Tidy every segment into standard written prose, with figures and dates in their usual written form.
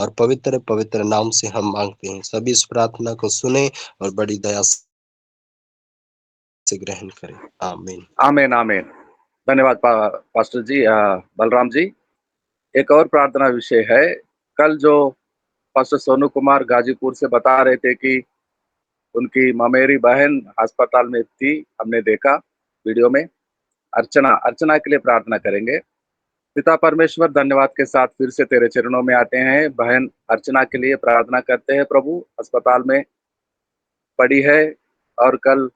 और पवित्र पवित्र नाम से हम मांगते हैं, सभी इस प्रार्थना को सुने और बड़ी दया से ग्रहण करें। आमीन। आमीन आमीन। धन्यवाद पास्टर जी, बलराम जी। एक और प्रार्थना विषय है। कल जो पास्टर सोनू कुमार गाजीपुर से बता रहे थे कि उनकी ममेरी बहन अस्पताल में थी, हमने देखा वीडियो में। अर्चना अर्चना के लिए प्रार्थना करेंगे। पिता परमेश्वर, धन्यवाद के साथ फिर से तेरे चरणों में आते हैं। बहन अर्चना के लिए प्रार्थना करते हैं प्रभु। अस्पताल में पड़ी है और कल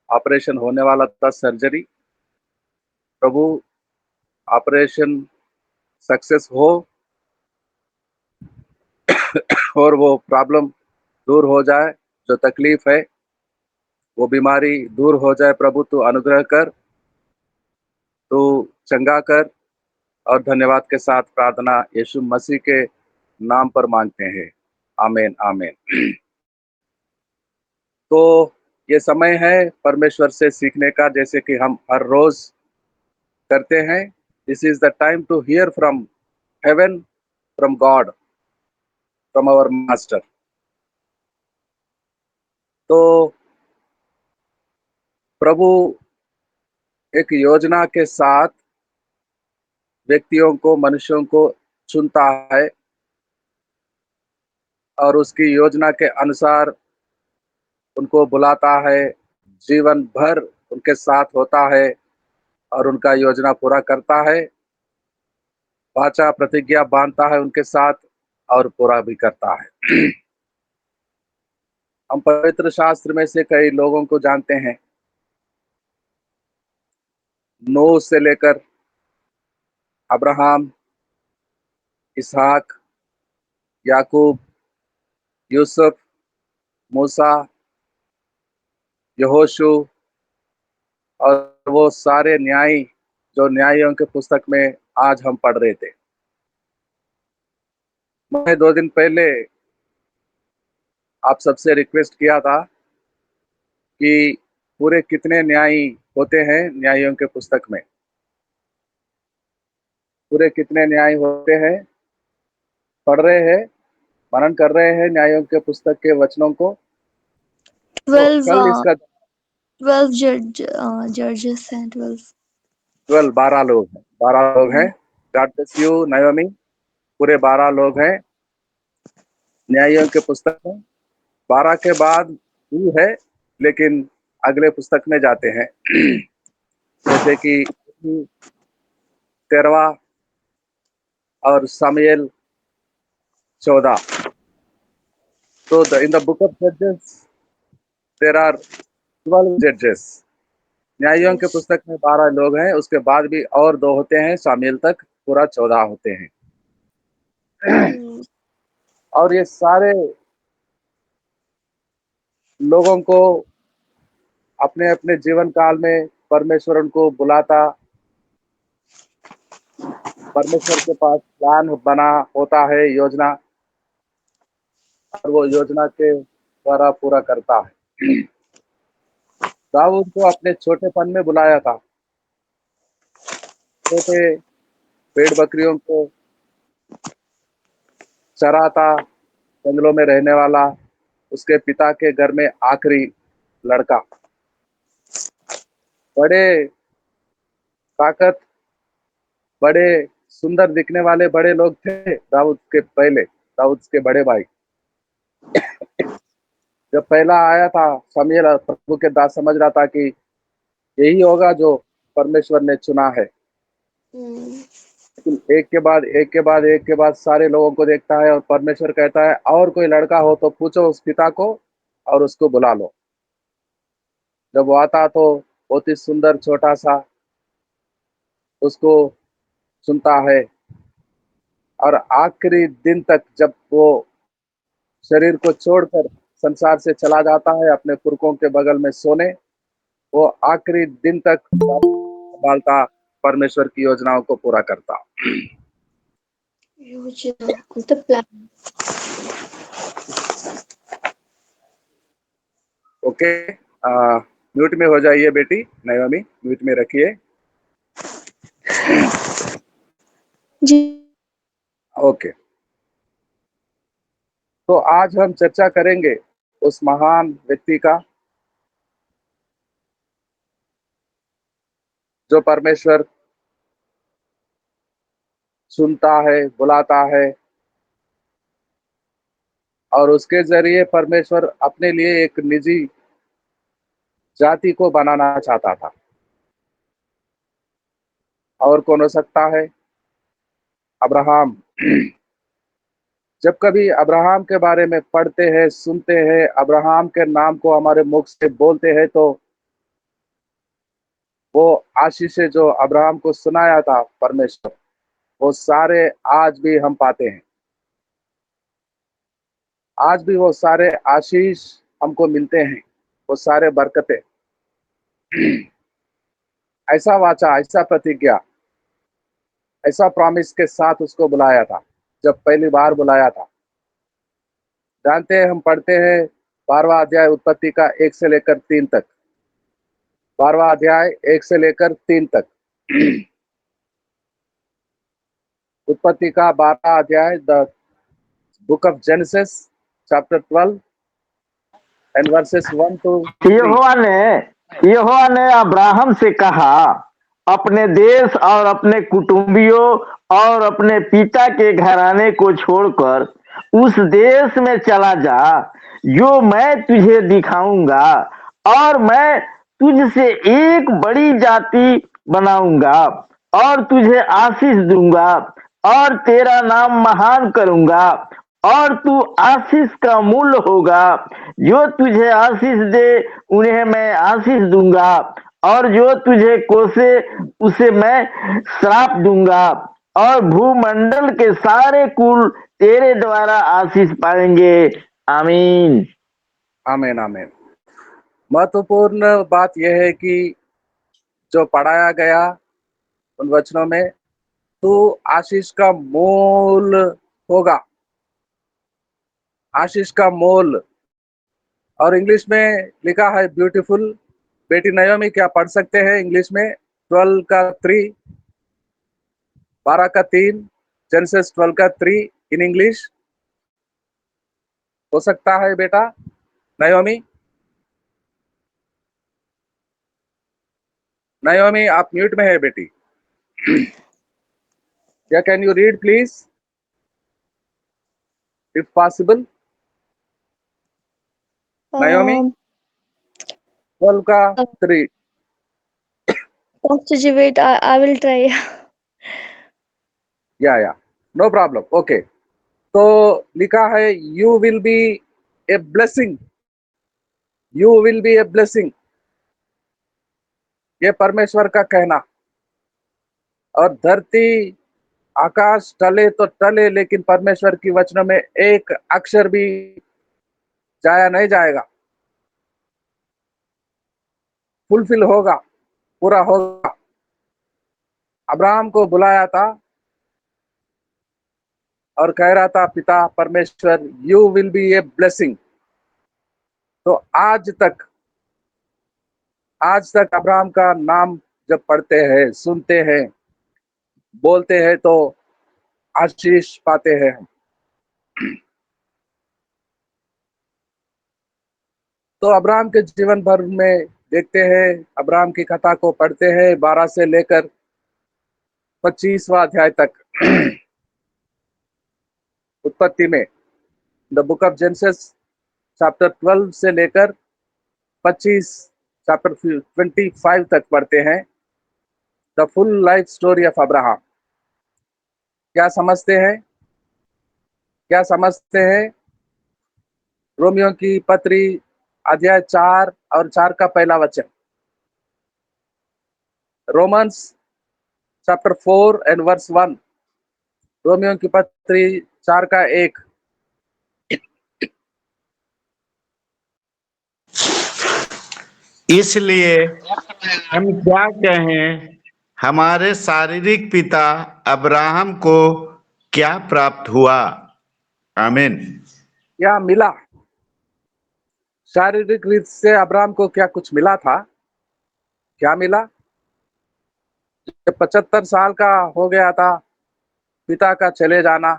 ऑपरेशन होने वाला था, सर्जरी। प्रभु, ऑपरेशन सक्सेस हो और वो प्रॉब्लम दूर हो जाए, जो तकलीफ है वो बीमारी दूर हो जाए। प्रभु तू अनुग्रह कर, तू चंगा कर। और धन्यवाद के साथ प्रार्थना यीशु मसीह के नाम पर मांगते हैं। आमीन आमीन। तो ये समय है परमेश्वर से सीखने का, जैसे कि हम हर रोज करते हैं। This is the time to hear from heaven, from God, from our master. तो प्रभु एक योजना के साथ व्यक्तियों को, मनुष्यों को चुनता है और उसकी योजना के अनुसार उनको बुलाता है, जीवन भर उनके साथ होता है और उनका योजना पूरा करता है। वाचा प्रतिज्ञा बांधता है उनके साथ और पूरा भी करता है। हम पवित्र शास्त्र में से कई लोगों को जानते हैं, नूह से लेकर अब्राहम, इसहाक, याकूब, यूसुफ, मूसा, यहोशू और वो सारे न्यायी जो न्यायियों के पुस्तक में आज हम पढ़ रहे थे। मैं 2 दिन पहले आप सबसे रिक्वेस्ट किया था कि पूरे कितने न्यायी होते हैं न्यायियों के पुस्तक में, पूरे कितने न्याय होते हैं। पढ़ रहे हैं, मनन कर रहे हैं न्यायों के पुस्तक के वचनों को। तो 12 कल इसका 12 judges and 12 12 लोग हैं, 12 लोग हैं। God bless you नयोमी। पूरे 12 लोग हैं न्यायों के पुस्तक में। 12 के बाद भी है, लेकिन अगले पुस्तक में जाते हैं। जैसे कि 13 और सामुएल 14। तो इन द बुक ऑफ जजेस देयर आर 12 जजेस। न्यायियों के पुस्तक में 12 लोग हैं, उसके बाद भी और 2 होते हैं, सामुएल तक पूरा 14 होते हैं। और ये सारे लोगों को अपने अपने जीवन काल में परमेश्वर उनको बुलाता। परमेश्वर के पास प्लान बना होता है, योजना, और वो योजना के द्वारा पूरा करता है। दाऊद को अपने छोटेपन में बुलाया था, छोटे भेड़ बकरियों को चराता, जंगलों में रहने वाला, उसके पिता के घर में आखिरी लड़का। बड़े ताकत, बड़े सुंदर दिखने वाले बड़े लोग थे दाऊद के पहले, दाऊद के बड़े भाई। जब पहला आया था शमूएल, प्रभु के दास समझ रहा था कि यही होगा जो परमेश्वर ने चुना है। लेकिन एक के बाद एक के बाद एक के बाद सारे लोगों को देखता है और परमेश्वर कहता है और कोई लड़का हो तो पूछो उस पिता को और उसको बुला लो। जब वो आता तो बहुत ही सुंदर छोटा सा उसको सुनता है और आखिरी दिन तक जब वो शरीर को छोड़कर संसार से चला जाता है अपने पुरखों के बगल में सोने, वो आखिरी दिन तक संभालता, परमेश्वर की योजनाओं को पूरा करता। the plan. ओके, म्यूट में हो जाइए बेटी नयोमी, म्यूट में रखिए। जी। ओके, तो आज हम चर्चा करेंगे उस महान व्यक्ति का जो परमेश्वर सुनता है, बुलाता है और उसके जरिए परमेश्वर अपने लिए एक निजी जाति को बनाना चाहता था। और कौन हो सकता है? अब्राहम। जब कभी अब्राहम के बारे में पढ़ते हैं, सुनते हैं, अब्राहम के नाम को हमारे मुख से बोलते हैं, तो वो आशीष जो अब्राहम को सुनाया था परमेश्वर, वो सारे आज भी हम पाते हैं। आज भी वो सारे आशीष हमको मिलते हैं, वो सारे बरकतें। ऐसा वाचा, ऐसा प्रतिज्ञा, ऐसा प्रॉमिस के साथ उसको बुलाया था जब पहली बार बुलाया था। जानते हैं, हम पढ़ते हैं 12वां अध्याय उत्पत्ति का 1 से लेकर 3 तक। 12वां अध्याय 1 से लेकर 3 तक। उत्पत्ति का 12वां अध्याय, the book of Genesis chapter 12 and versus 1 to 3। यहोवा ने अब्राहम से कहा, अपने देश और अपने कुटुंबियों और अपने पिता के घराने को छोड़कर उस देश में चला जा जो मैं तुझे दिखाऊंगा, और मैं तुझसे एक बड़ी जाति बनाऊंगा और तुझे आशीष दूंगा और तेरा नाम महान करूंगा और तू आशीष का मूल होगा। जो तुझे आशीष दे उन्हें मैं आशीष दूंगा, और जो तुझे कोसे उसे मैं श्राप दूंगा, और भूमंडल के सारे कुल तेरे द्वारा आशीष पाएंगे। आमीन। आमीन आमीन। महत्वपूर्ण बात यह है कि जो पढ़ाया गया उन वचनों में, तू आशीष का मोल होगा। आशीष का मोल। और इंग्लिश में लिखा है ब्यूटीफुल। बेटी नयोमी, क्या पढ़ सकते हैं इंग्लिश में? 12 का 3, 12 का 3, जेनेसिस 12 का 3 इन इंग्लिश हो सकता है बेटा नयोमी? नयोमी, आप म्यूट में है बेटी। क्या can you read please if possible? नयोमी, 12 का 3। Pastor ji, wait, I will try. या नो प्रॉब्लम, ओके। तो लिखा है you will be a blessing, you will be a blessing. ये परमेश्वर का कहना। और धरती आकाश टले तो टले, लेकिन परमेश्वर की वचनों में एक अक्षर भी जाया नहीं जाएगा। फुलफिल होगा, पूरा होगा। अब्राहम को बुलाया था और कह रहा था, पिता परमेश्वर, you will be a blessing. तो आज तक अब्राहम का नाम जब पढ़ते हैं, सुनते हैं, बोलते हैं, तो आशीष पाते हैं हम। तो अब्राहम के जीवन भर में देखते हैं, अब्राहम की कथा को पढ़ते हैं 12 से लेकर 25वां अध्याय तक। उत्पत्ति में the book of Genesis chapter 12 से लेकर 25 चैप्टर 25 तक पढ़ते हैं। The full life story of Abraham. क्या समझते हैं? क्या समझते हैं? रोमियो की पत्री अध्याय 4 और 4 का पहला वचन। Romans chapter 4 and verse 1। रोमियो की पत्री 4 का 1। इसलिए हम क्या कहें, हमारे शारीरिक पिता अब्राहम को क्या प्राप्त हुआ? आमीन। क्या मिला? शारीरिक रीत से अब्राहम को क्या कुछ मिला था? क्या मिला? जब 75 साल का हो गया था पिता का चले जाना,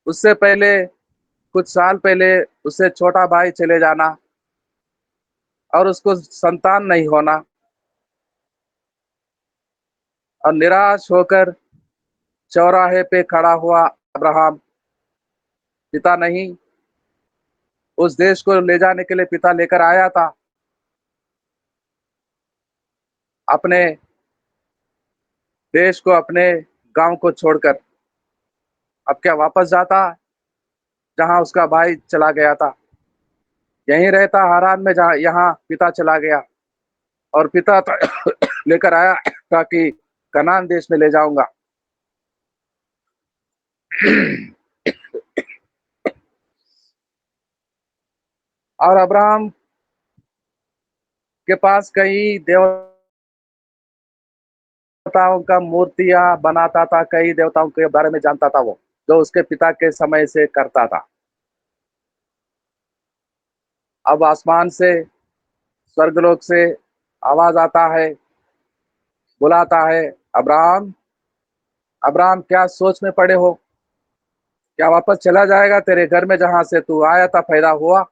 उससे पहले कुछ साल पहले उससे छोटा भाई चले जाना और उसको संतान नहीं होना और निराश होकर चौराहे पे खड़ा हुआ अब्राहम। पिता नहीं, उस देश को ले जाने के लिए पिता लेकर आया था। अपने देश को, अपने गांव को छोड़कर अब क्या वापस जाता जहां उसका भाई चला गया था? यहीं रहता हारान में जहां यहाँ पिता चला गया। और पिता तो लेकर आया ताकि कनान देश में ले जाऊंगा। और अब्राहम के पास कई देवताओं का मूर्तियां बनाता था, कई देवताओं के बारे में जानता था वो, जो उसके पिता के समय से करता था। अब आसमान से, स्वर्गलोक से आवाज आता है, बुलाता है, अब्राहम अब्राहम, क्या सोच में पड़े हो? क्या वापस चला जाएगा तेरे घर में जहां से तू आया था, पैदा हुआ?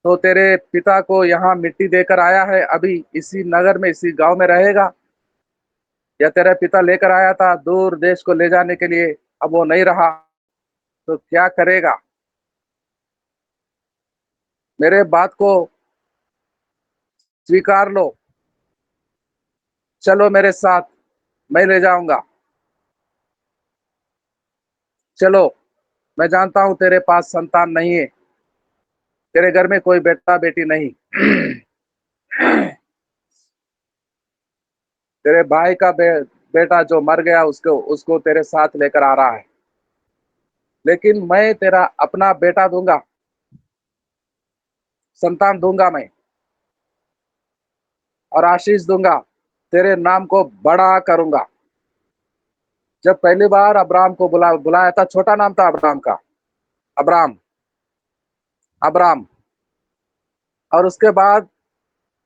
तो तेरे पिता को यहाँ मिट्टी देकर आया है, अभी इसी नगर में, इसी गांव में रहेगा? या तेरा पिता लेकर आया था दूर देश को ले जाने के लिए, अब वो नहीं रहा तो क्या करेगा? मेरे बात को स्वीकार लो, चलो मेरे साथ, मैं ले जाऊंगा। चलो, मैं जानता हूं तेरे पास संतान नहीं है, तेरे घर में कोई बेटा बेटी नहीं। तेरे भाई का बेटा जो मर गया, उसको उसको तेरे साथ लेकर आ रहा है। लेकिन मैं तेरा अपना बेटा दूंगा, संतान दूंगा मैं, और आशीष दूंगा, तेरे नाम को बड़ा करूंगा। जब पहली बार अब्राम को बुलाया था, छोटा नाम था अब्राम का, अब्राम, अब्राम। और उसके बाद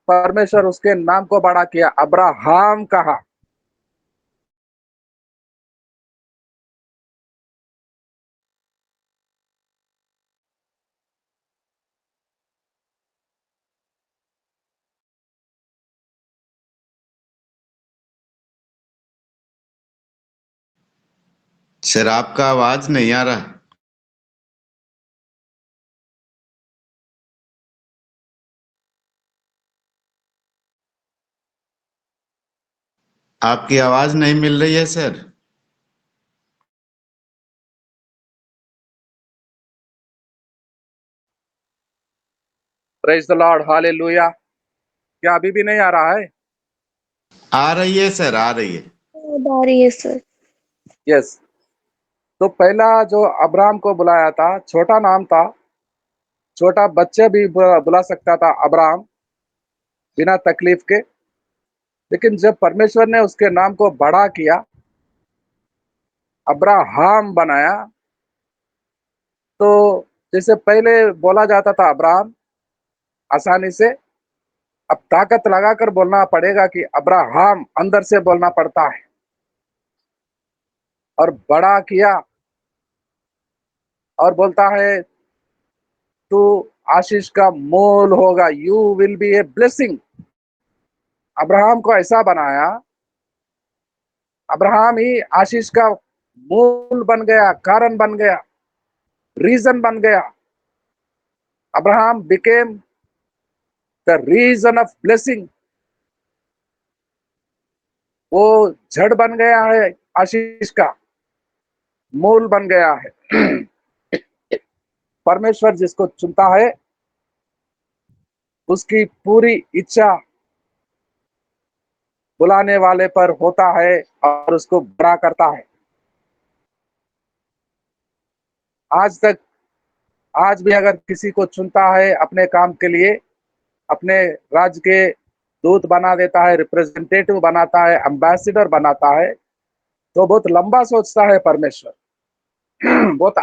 परमेश्वर उसके नाम को बड़ा किया, अब्राहम कहा। सर, आपका आवाज नहीं आ रहा। आपकी आवाज नहीं मिल रही है sir. Praise the Lord, hallelujah. क्या अभी भी नहीं आ रहा है? आ रही है सर, आ रही है। आ रही है सर। यस। तो पहला जो अब्राम को बुलाया था, छोटा नाम था, छोटा बच्चे भी बुला सकता था अब्राम, बिना तकलीफ के। लेकिन जब परमेश्वर ने उसके नाम को बड़ा किया, अब्राहम बनाया, तो जैसे पहले बोला जाता था अब्राहम आसानी से, अब ताकत लगाकर बोलना पड़ेगा कि अब्राहम, अंदर से बोलना पड़ता है। और बड़ा किया और बोलता है, तू आशीष का मूल होगा, you will be a blessing. Abraham को ऐसा बनाया, अब्राहम ही आशीष का मूल बन गया, कारण बन गया, रीजन बन गया। Abraham became the reason of blessing. वो जड़ बन गया है, आशीष का मूल बन गया है। परमेश्वर जिसको चुनता है, उसकी पूरी इच्छा बुलाने वाले पर होता है और उसको बड़ा करता है। आज तक, आज भी अगर किसी को चुनता है अपने काम के लिए, अपने राज्य के दूत बना देता है, रिप्रेजेंटेटिव बनाता है, एम्बेसडर बनाता है, तो बहुत लंबा सोचता है परमेश्वर। बहुत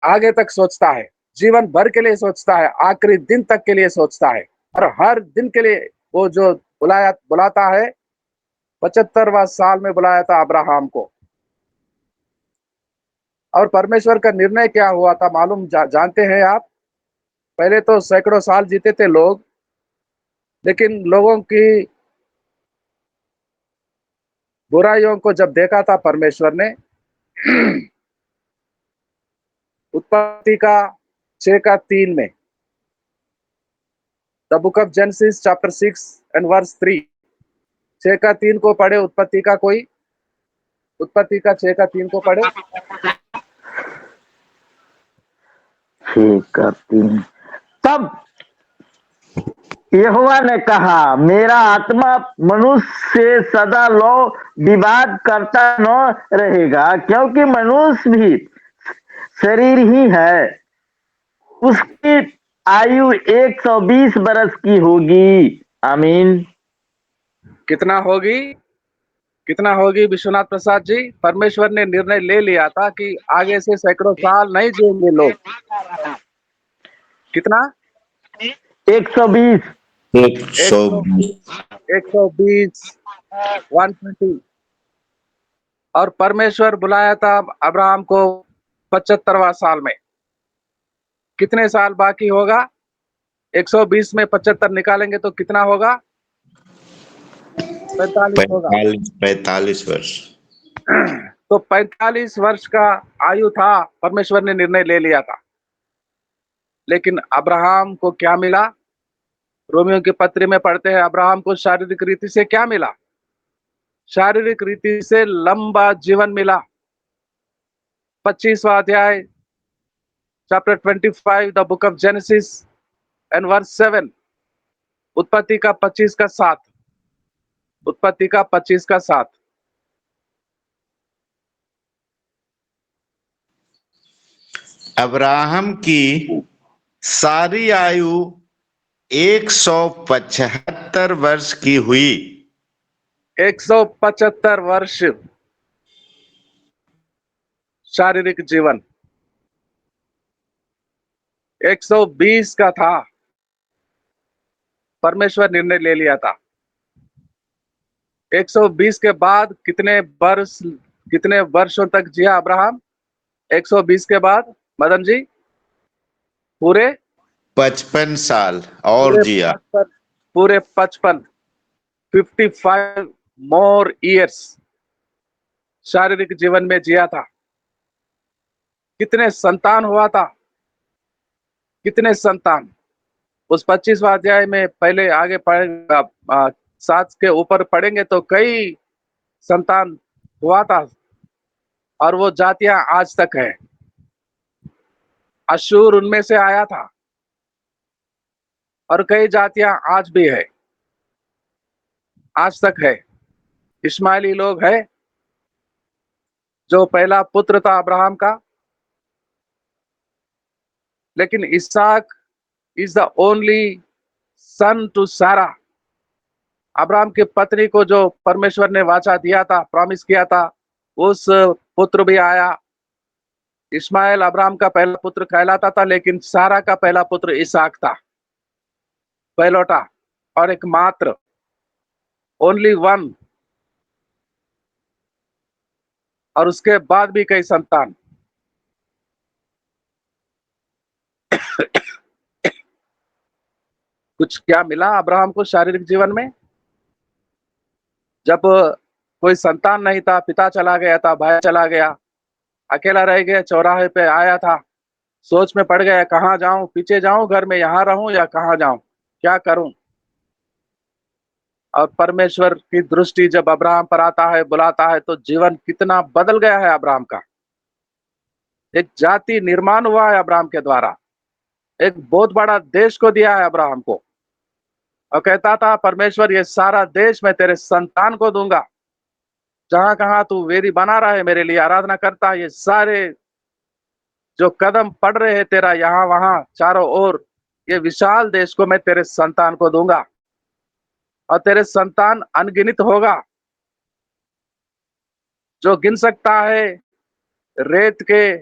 आगे तक सोचता है, जीवन भर के लिए सोचता है, आखिरी दिन तक के लिए सोचता है। और हर दिन के लिए वो जो बुलाता है, 75वां साल में बुलाया था अब्राहम को। और परमेश्वर का निर्णय क्या हुआ था मालूम जानते हैं आप? पहले तो सैकड़ों साल जीते थे लोग, लेकिन लोगों की बुराइयों को जब देखा था परमेश्वर ने, उत्पत्ति का 6 का 3 में, the book of Genesis chapter 6 and verse 3, 6 का 3 को पढ़े। उत्पत्ति का 6 का 3 को पढ़े। 6 का 3। तब यहोवा ने कहा, मेरा आत्मा मनुष्य से सदा लौ विवाद करता न रहेगा, क्योंकि मनुष्य भी शरीर ही है। उसकी आयु 120 बरस की होगी। आमीन। कितना होगी विश्वनाथ प्रसाद जी? परमेश्वर ने निर्णय ले लिया था कि आगे से सैकड़ों साल नहीं जिएंगे लोग। कितना? 120। 120, 120। और परमेश्वर बुलाया था अब्राहम को 75वां साल में। कितने साल बाकी होगा? 120 में 75 निकालेंगे तो कितना होगा? 45 होगा। 45 वर्ष। तो 45 वर्ष का आयु था, परमेश्वर ने निर्णय ले लिया था। लेकिन अब्राहम को क्या मिला? रोमियो के पत्र में पढ़ते हैं, अब्राहम को शारीरिक रीति से क्या मिला? शारीरिक रीति से लंबा जीवन मिला। 25वां अध्याय, chapter 25, the book of Genesis and verse 7, उत्पत्ति का 25 का 7, उत्पत्ति का 25 का 7। अब्राहम की सारी आयु 175 वर्ष की हुई। 175 वर्ष शारीरिक जीवन। 120 का था, परमेश्वर निर्णय ले लिया था। 120 के बाद कितने वर्षों तक जिया अब्राहम? 120 के बाद मदन जी पूरे 55 साल और जिया। पूरे 55 मोर ईयर्स शारीरिक जीवन में जिया था। कितने संतान हुआ था? कितने संतान? उस 25वां अध्याय में पहले आगे पढ़ेंगे, 7 के ऊपर पढ़ेंगे तो कई संतान हुआ था, और वो जातियां आज तक है। अशूर उनमें से आया था, और कई जातियां आज भी है, आज तक है। इस्माइली लोग है, जो पहला पुत्र था अब्राहम का, लेकिन इसहाक is the only son to Sarah. Abraham की पत्नी को जो परमेश्वर ने वाचा दिया था, प्रॉमिस किया था, उस पुत्र भी आया। इस्माइल अब्राहम का पहला पुत्र कहलाता था, लेकिन सारा का पहला पुत्र इसहाक था, पहलौटा और एकमात्र, ओनली वन। और उसके बाद भी कई संतान। कुछ क्या मिला अब्राहम को शारीरिक जीवन में? जब कोई संतान नहीं था, पिता चला गया था, भाई चला गया, अकेला रह गया, चौराहे पे आया था, सोच में पड़ गया, कहाँ जाऊं, पीछे जाऊं घर में, यहाँ रहूं या कहाँ जाऊं, क्या करूं? और परमेश्वर की दृष्टि जब अब्राहम पर आता है, बुलाता है, तो जीवन कितना बदल गया है अब्राहम का। एक जाति निर्माण हुआ है अब्राहम के द्वारा, एक बहुत बड़ा देश को दिया है अब्राहम को, और कहता था परमेश्वर, ये सारा देश मैं तेरे संतान को दूंगा। जहां कहां तू वेदी बना रहा है, मेरे लिए आराधना करता है, ये सारे जो कदम पड़ रहे हैं तेरा यहाँ वहां चारों ओर, ये विशाल देश को मैं तेरे संतान को दूंगा, और तेरे संतान अनगिनत होगा। जो गिन सकता है रेत के,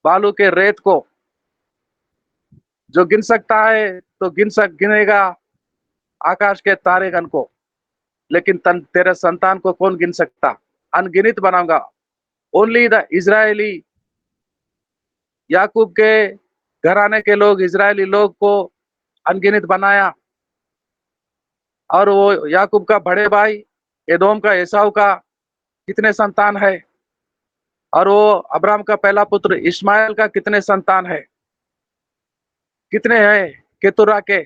बालू के रेत को, जो गिन सकता है तो गिनेगा आकाश के तारेगण को, लेकिन तेरे संतान को कौन गिन सकता? अनगिनत बनाऊंगा। ओनली द इजरायली याकूब के घराने के लोग, इजरायली लोग को अनगिनत बनाया। और वो याकूब का बड़े भाई एदोम का, एसाव का कितने संतान है, और वो अब्राहम का पहला पुत्र इस्माइल का कितने संतान है, कितने हैं केतुरा के।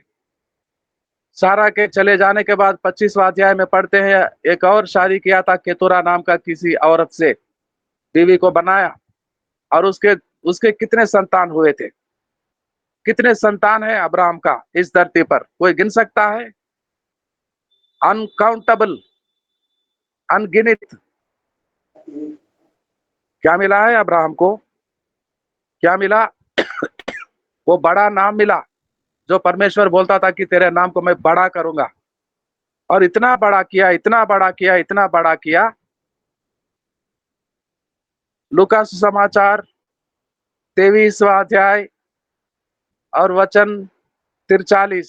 सारा के चले जाने के बाद 25वां अध्याय में पढ़ते हैं, एक और शादी किया था केतुरा नाम का किसी औरत से, बीवी को बनाया, और उसके उसके कितने संतान हुए थे। कितने संतान है अब्राहम का इस धरती पर, कोई गिन सकता है? अनकाउंटेबल, अनगिनत। क्या मिला है अब्राहम को? क्या मिला? वो बड़ा नाम मिला, जो परमेश्वर बोलता था कि तेरे नाम को मैं बड़ा करूंगा, और इतना बड़ा किया, इतना बड़ा किया, इतना बड़ा किया। लूका सुसमाचार 23वां अध्याय और वचन 43,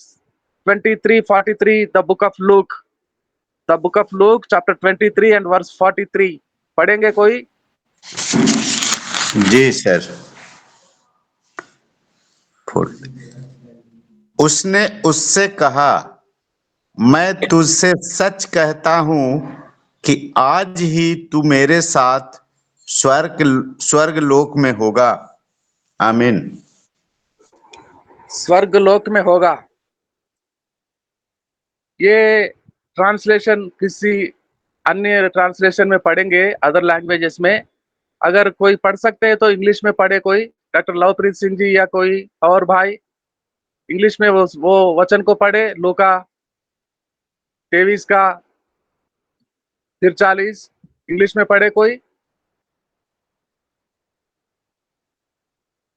23-43, the book of Luke chapter 23 and verse 43 पढ़ेंगे कोई? जी सर। उसने उससे कहा, मैं तुझसे सच कहता हूं कि आज ही तू मेरे साथ स्वर्ग लोक में होगा। आमीन। स्वर्ग लोक में होगा। ये ट्रांसलेशन किसी अन्य ट्रांसलेशन में पढ़ेंगे, अदर लैंग्वेजेस में। अगर कोई पढ़ सकते हैं तो इंग्लिश में पढ़े कोई, डॉक्टर लवप्रीत सिंह जी या कोई और भाई इंग्लिश में वो वचन को पढ़े। लूका 23 का 43 इंग्लिश में पढ़े कोई?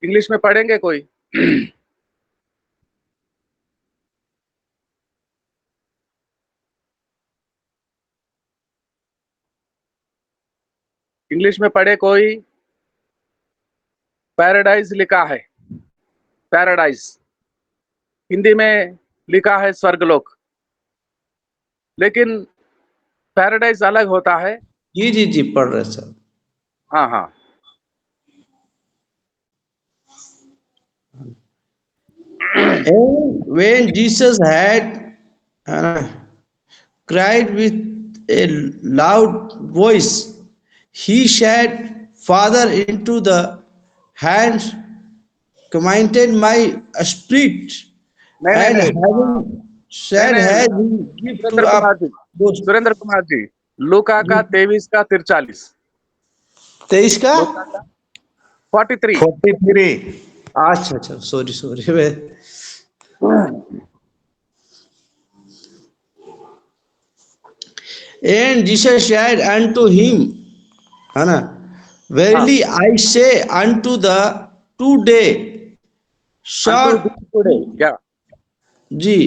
इंग्लिश में पढ़ेंगे कोई? इंग्लिश में पढ़े कोई? पैराडाइज लिखा है, पैराडाइज। हिंदी में लिखा है स्वर्गलोक, लेकिन पैराडाइज अलग होता है। जी जी जी पढ़ रहे सर। हाँ हाँ। And when Jesus had cried with a loud voice, he said, Father, into the hands commended my spirit. नहीं नहीं And नहीं having said, नहीं, has he give Surendra to Kumar up ji, those Surendra Kumar ji, लूका का 23 का 43, 23 का? लूका का 43। 43। अच्छा अच्छा, sorry And Jesus said unto him, है ना, verily I say unto the today shall क्या? जी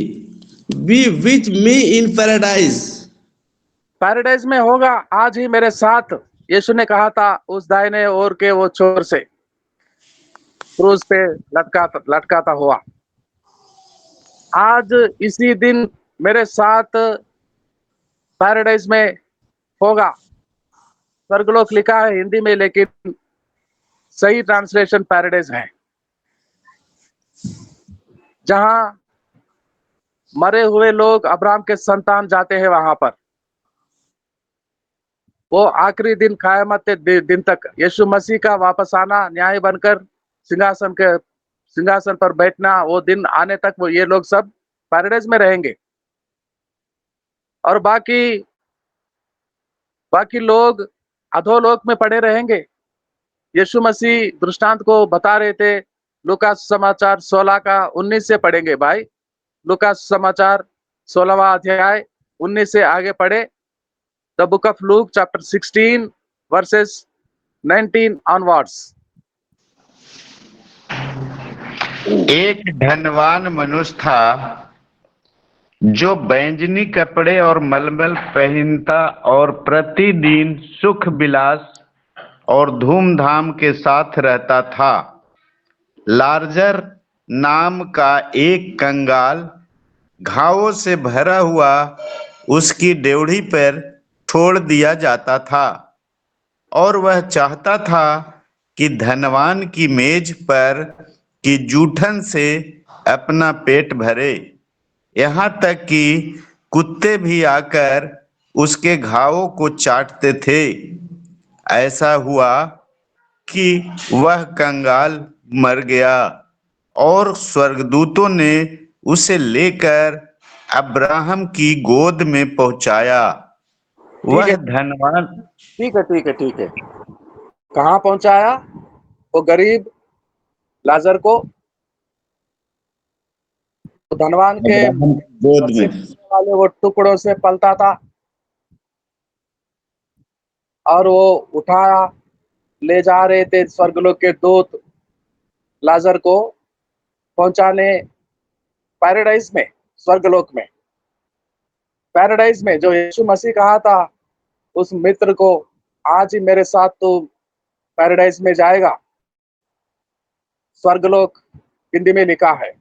be with me in paradise. Paradise में होगा आज ही मेरे साथ, यीशु ने कहा था उस दाहिने ओर के वो छोर से, क्रूज पे लटकाता हुआ। आज इसी दिन मेरे साथ पैराडाइज में होगा। स्वर्गलोक लिखा है हिंदी में, लेकिन सही ट्रांसलेशन पैराडाइज है, जहां मरे हुए लोग अब्राहम के संतान जाते हैं वहां पर। वो आखिरी दिन, क़यामत के दिन तक यीशु मसीह का वापस आना, न्याय बनकर सिंहासन पर बैठना, वो दिन आने तक वो ये लोग सब पैराडाइज में रहेंगे। और बाकी लोग अधोलोक में पड़े रहेंगे। यीशु मसीह दृष्टांत को बता रहे थे। लूका समाचार 16 का 19 से पढ़ेंगे भाई। लूका समाचार 16वां अध्याय 19 से आगे पढ़े। The book of Luke chapter 16 versus 19 onwards. एक धनवान मनुष्य था जो बैंजनी कपड़े और मलमल पहनता और प्रतिदिन सुख विलास और धूमधाम के साथ रहता था। लाजर नाम का एक कंगाल घावों से भरा हुआ उसकी डेवढ़ी पर छोड़ दिया जाता था, और वह चाहता था कि धनवान की मेज पर की जूठन से अपना पेट भरे, यहाँ तक कि कुत्ते भी आकर उसके घावों को चाटते थे। ऐसा हुआ कि वह कंगाल मर गया और स्वर्गदूतों ने उसे लेकर अब्राहम की गोद में पहुंचाया। ठीक वह है, धनवान ठीक है, ठीक है, ठीक है। कहाँ पहुंचाया? वो गरीब लाजर को धनवान के अब्राहम की गोद से में। वाले वो टुकड़ों से पलता था, और वो उठाया, ले जा रहे थे स्वर्गलोक के दूत लाजर को पहुंचाने पैराडाइज में, स्वर्गलोक में, पैराडाइज में, जो यीशु मसीह कहा था उस मित्र को, आज ही मेरे साथ तू पैराडाइज में जाएगा। स्वर्गलोक हिंदी में लिखा है,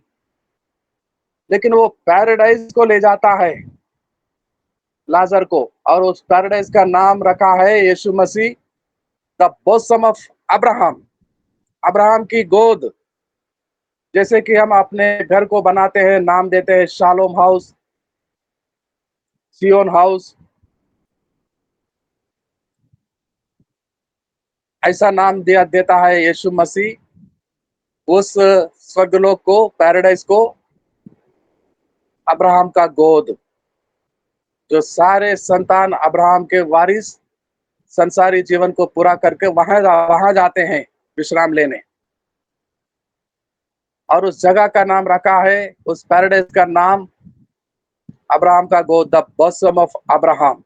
लेकिन वो पैराडाइज को ले जाता है लाजर को, और उस पैराडाइज का नाम रखा है यीशु मसीह, द बोसम ऑफ अब्राहम, अब्राहम की गोद। जैसे कि हम अपने घर को बनाते हैं, नाम देते हैं शालोम हाउस, सियोन हाउस, ऐसा नाम दिया देता है यीशु मसीह उस स्वर्गलोक को, पैराडाइज को, अब्राहम का गोद। जो सारे संतान अब्राहम के वारिस संसारी जीवन को पूरा करके वहां जाते हैं विश्राम लेने, और उस जगह का नाम रखा है, उस पैराडाइज का नाम अब्राहम का गोद, the bosom of Abraham.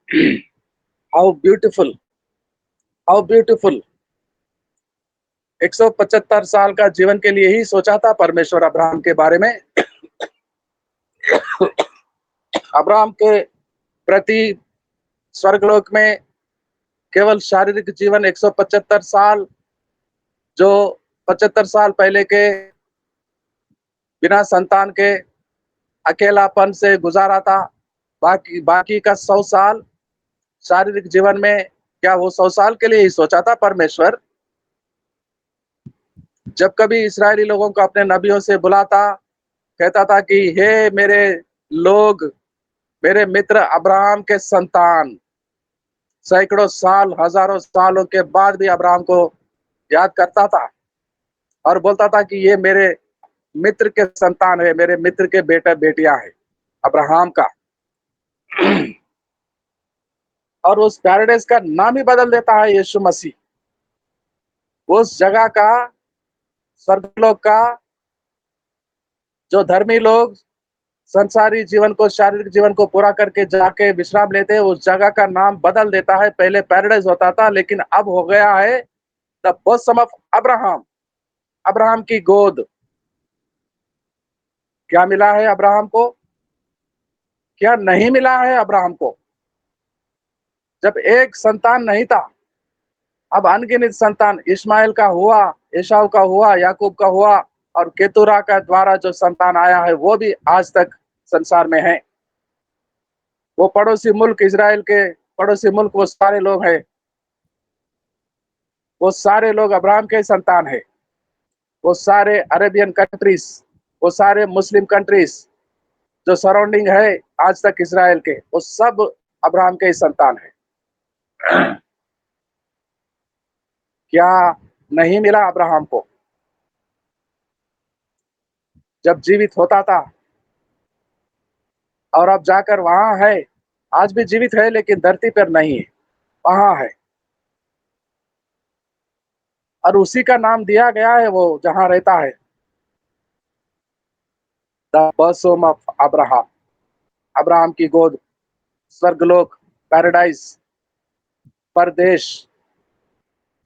How beautiful, how beautiful. 175 साल का जीवन के लिए ही सोचा था परमेश्वर अब्राहम के बारे में। अब्राहम के प्रति स्वर्गलोक में केवल शारीरिक जीवन 175 साल, जो 75 साल पहले के बिना संतान के अकेलापन से गुजारा था, बाकी का 100 साल शारीरिक जीवन में, क्या वो 100 साल के लिए ही सोचा था परमेश्वर? जब कभी इस्राएली लोगों को अपने नबियों से बुलाता, कहता था कि हे मेरे लोग, मेरे मित्र अब्राहम के संतान, सैकड़ों साल, हजारों सालों के बाद भी अब्राहम को याद करता था और बोलता था कि ये मेरे मित्र के संतान है, मेरे मित्र के बेटे बेटियां हैं अब्राहम का। और उस पैराडाइज का नाम ही बदल देता है यीशु मसीह। उस जगह का, स्वर्गलोक का, जो धर्मी लोग संसारी जीवन को, शारीरिक जीवन को पूरा करके जाके विश्राम लेते हैं, उस जगह का नाम बदल देता है। पहले पैराडाइज होता था, लेकिन अब हो गया है the bosom of Abraham, Abraham की गोद। क्या मिला है अब्राहम को? क्या नहीं मिला है अब्राहम को? जब एक संतान नहीं था, अब अनगिनत संतान, इस्माइल का हुआ, एसाव का हुआ, याकूब का हुआ, और केतुरा का द्वारा जो संतान आया है वो भी आज तक संसार में है। वो पड़ोसी मुल्क, इजराइल के पड़ोसी मुल्क, वो सारे लोग हैं, वो सारे लोग अब्राहम के संतान है। वो सारे अरेबियन कंट्रीज, वो सारे मुस्लिम कंट्रीज जो सराउंडिंग है आज तक इजराइल के, वो सब अब्राहम के संतान है। क्या नहीं मिला अब्राहम को जब जीवित होता था? और अब जाकर वहां है, आज भी जीवित है लेकिन धरती पर नहीं है, वहां है। और उसी का नाम दिया गया है वो जहां रहता है, the bosom of Abraham, Abraham की गोद, स्वर्गलोक, पैराडाइज, परदेश।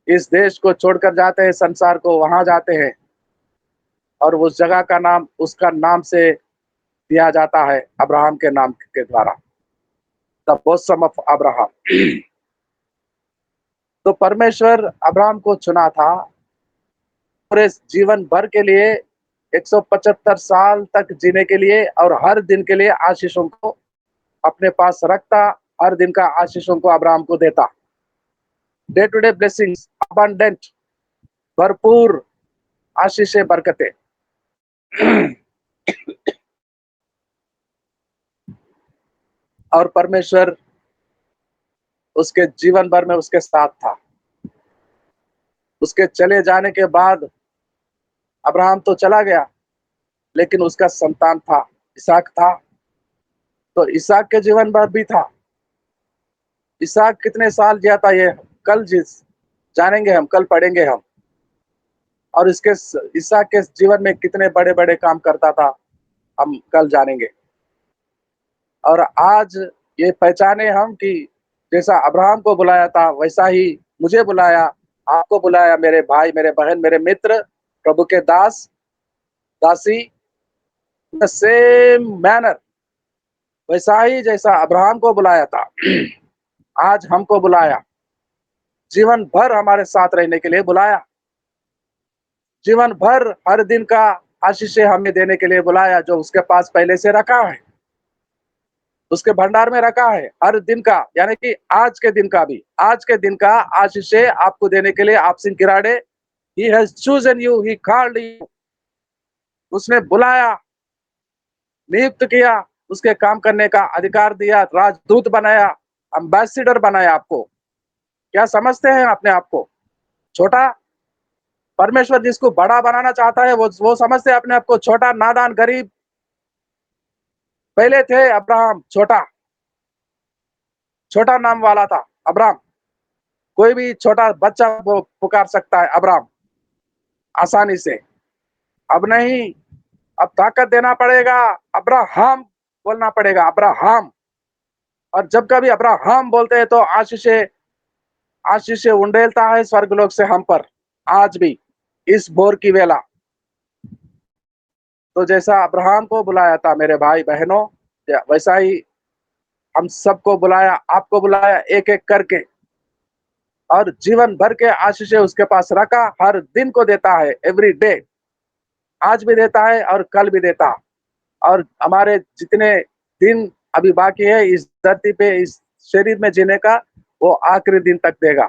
इस देश को छोड़कर जाते हैं, संसार को, वहां जाते हैं, और उस जगह का नाम उसका नाम से दिया जाता है, अब्राहम के नाम के द्वारा, द बॉसम ऑफ अब्राहम। तो परमेश्वर अब्राहम को चुना था पूरे जीवन भर के लिए, 175 साल तक जीने के लिए, और हर दिन के लिए आशीषों को अपने पास रखता, हर दिन का आशीषों को अब्राहम को देता। Day to day blessings abundant, भरपूर आशीषें, बरकतें। और परमेश्वर उसके जीवन भर में उसके साथ था। उसके चले जाने के बाद अब्राहम तो चला गया, लेकिन उसका संतान था, इसहाक था। तो इसहाक के जीवन भर भी था। इसहाक कितने साल जिया था, ये कल जानेंगे हम, कल पढ़ेंगे हम। और इसके इसहाक के जीवन में कितने बड़े बड़े काम करता था, हम कल जानेंगे। और आज ये पहचाने हम कि जैसा अब्राहम को बुलाया था, वैसा ही मुझे बुलाया, आपको बुलाया, मेरे भाई, मेरे बहन, मेरे मित्र, प्रभु के दास दासी। द सेम मैनर, वैसा ही जैसा अब्राहम को बुलाया था, आज हमको बुलाया। जीवन भर हमारे साथ रहने के लिए बुलाया। जीवन भर हर दिन का आशीषें हमें देने के लिए बुलाया, जो उसके पास पहले से रखा है, उसके भंडार में रखा है। हर दिन का, यानी कि आज के दिन का भी, आज के दिन का आशीषें आपको देने के लिए आप Singh Kirade, he has chosen you, he called you, उसने बुलाया, नियुक्त किया, उसके काम करने का अधिकार दिया, राजदूत बनाया, एम्बेसडर बनाया आपको। क्या समझते हैं अपने आप को छोटा? परमेश्वर जिसको बड़ा बनाना चाहता है, वो समझते हैं अपने आप को छोटा, नादान, गरीब। पहले थे अब्राहम, छोटा छोटा नाम वाला था अब्राहम। कोई भी छोटा बच्चा वो पुकार सकता है अब्राहम आसानी से। अब नहीं, अब ताकत देना पड़ेगा, अब्राहम बोलना पड़ेगा, अब्राहम। और जब कभी अब्राहम बोलते हैं तो आशीषें उंडेलता है स्वर्गलोक से हम पर, आज भी इस भोर की वेला। तो जैसा अब्राहम को बुलाया था मेरे भाई बहनों, वैसा ही हम सबको बुलाया, आपको बुलाया, एक एक करके। और जीवन भर के आशीषें उसके पास रखा, हर दिन को देता है, एवरी डे। आज भी देता है और कल भी देता। और हमारे जितने दिन अभी बाकी है इस धरती पे, इस शरीर में जीने का, वो आखिरी दिन तक देगा।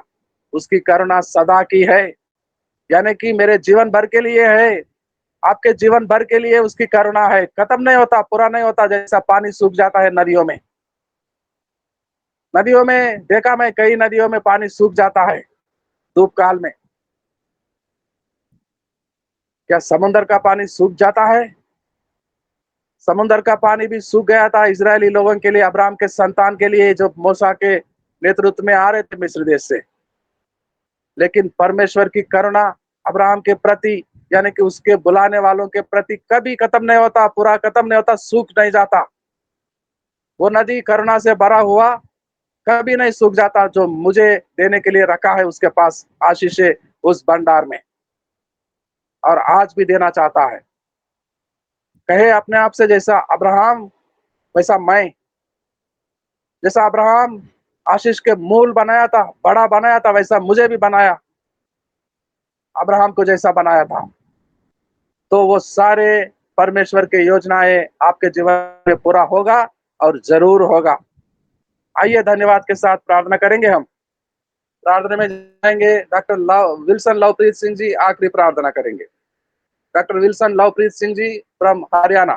उसकी करुणा सदा की है, यानी कि मेरे जीवन भर के लिए है, आपके जीवन भर के लिए उसकी करुणा है। खत्म नहीं होता, पूरा नहीं होता। जैसा पानी सूख जाता है नदियों में, नदियों में देखा मैं, कई नदियों में पानी सूख जाता है धूप काल में। क्या समुद्र का पानी सूख जाता है? समुद्र का पानी भी सूख गया था इजरायली लोगों के लिए, अब्राहम के संतान के लिए, जो मूसा के नेतृत्व में आ रहे थे मिस्र देश से। लेकिन परमेश्वर की करुणा अब्राहम के प्रति, यानी कि उसके बुलाने वालों के प्रति, कभी खत्म नहीं होता, पूरा खत्म नहीं होता, सूख नहीं जाता। वो नदी करुणा से भरा हुआ कभी नहीं सूख जाता, जो मुझे देने के लिए रखा है उसके पास आशीषें उस भंडार में, और आज भी देना चाहता है। कहे अपने आप से, जैसा अब्राहम वैसा मैं। जैसा अब्राहम आशीष के मूल बनाया था, बड़ा बनाया था, वैसा मुझे भी बनाया, अब्राहम को जैसा बनाया था। तो वो सारे परमेश्वर के योजनाएं आपके जीवन में पूरा होगा, और जरूर होगा। आइए धन्यवाद के साथ प्रार्थना करेंगे। हम प्रार्थना में जाएंगे। डॉक्टर विल्सन लवप्रीत सिंह जी आखिरी प्रार्थना करेंगे। Doctor Wilson Lovepreet Singh ji from Haryana.